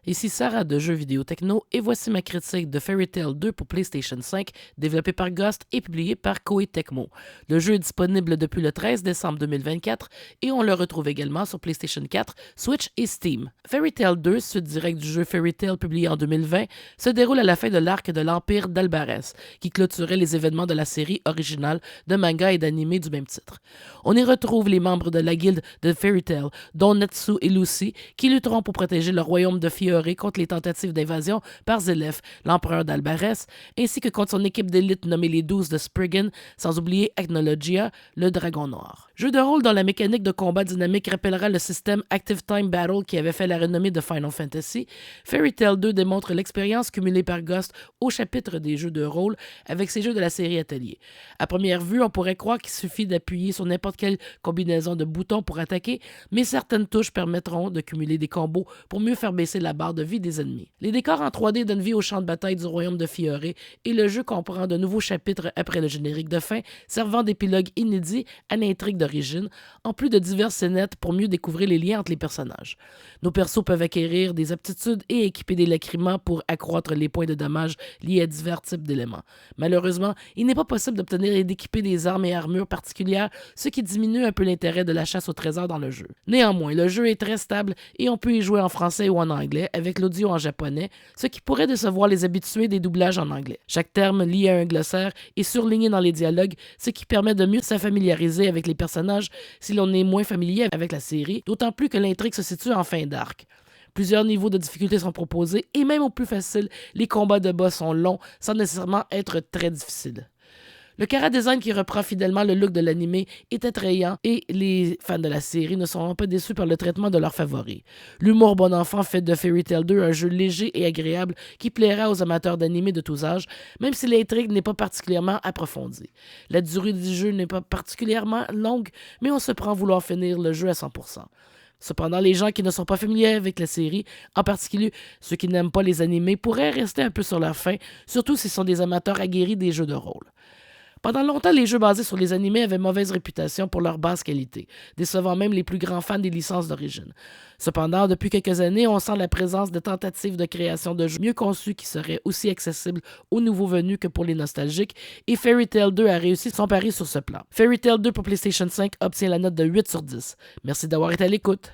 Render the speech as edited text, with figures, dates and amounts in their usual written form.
Ici Sarah de Jeux Vidéo Techno et voici ma critique de Fairy Tail 2 pour PlayStation 5, développé par Ghost et publié par Koei Tecmo. Le jeu est disponible depuis le 13 décembre 2024 et on le retrouve également sur PlayStation 4, Switch et Steam. Fairy Tail 2, suite directe du jeu Fairy Tail publié en 2020, se déroule à la fin de l'arc de l'Empire d'Albarès, qui clôturait les événements de la série originale de manga et d'anime du même titre. On y retrouve les membres de la guilde de Fairy Tail, dont Natsu et Lucy, qui lutteront pour protéger le royaume de Fiore contre les tentatives d'invasion par Zélef, l'empereur d'Albarès, ainsi que contre son équipe d'élite nommée les 12 de Spriggan, sans oublier Agnologia, le dragon noir. Jeu de rôle dont la mécanique de combat dynamique rappellera le système Active Time Battle qui avait fait la renommée de Final Fantasy, Fairy Tail 2 démontre l'expérience cumulée par Ghost au chapitre des jeux de rôle avec ses jeux de la série Atelier. À première vue, on pourrait croire qu'il suffit d'appuyer sur n'importe quelle combinaison de boutons pour attaquer, mais certaines touches permettront de cumuler des combos pour mieux faire baisser la barre de vie des ennemis. Les décors en 3D donnent vie au champ de bataille du royaume de Fiore et le jeu comprend de nouveaux chapitres après le générique de fin, servant d'épilogue inédit à l'intrigue d'origine, en plus de diverses scénettes pour mieux découvrir les liens entre les personnages. Nos persos peuvent acquérir des aptitudes et équiper des lacrymans pour accroître les points de dommage liés à divers types d'éléments. Malheureusement, il n'est pas possible d'obtenir et d'équiper des armes et armures particulières, ce qui diminue un peu l'intérêt de la chasse au trésor dans le jeu. Néanmoins, le jeu est très stable et on peut y jouer en français ou en anglais avec l'audio en japonais, ce qui pourrait décevoir les habitués des doublages en anglais. Chaque terme lié à un glossaire est surligné dans les dialogues, ce qui permet de mieux s'afamiliariser avec les personnages si l'on est moins familier avec la série, d'autant plus que l'intrigue se situe en fin d'arc. Plusieurs niveaux de difficulté sont proposés et même au plus facile, les combats de boss sont longs sans nécessairement être très difficiles. Le chara-design qui reprend fidèlement le look de l'anime est attrayant et les fans de la série ne seront pas déçus par le traitement de leurs favoris. L'humour bon enfant fait de Fairy Tail 2 un jeu léger et agréable qui plaira aux amateurs d'anime de tous âges, même si l'intrigue n'est pas particulièrement approfondie. La durée du jeu n'est pas particulièrement longue, mais on se prend à vouloir finir le jeu à 100%. Cependant, les gens qui ne sont pas familiers avec la série, en particulier ceux qui n'aiment pas les animés, pourraient rester un peu sur leur faim, surtout s'ils sont des amateurs aguerris des jeux de rôle. Pendant longtemps, les jeux basés sur les animés avaient mauvaise réputation pour leur basse qualité, décevant même les plus grands fans des licences d'origine. Cependant, depuis quelques années, on sent la présence de tentatives de création de jeux mieux conçus qui seraient aussi accessibles aux nouveaux venus que pour les nostalgiques, et Fairy Tail 2 a réussi son pari sur ce plan. Fairy Tail 2 pour PlayStation 5 obtient la note de 8 sur 10. Merci d'avoir été à l'écoute.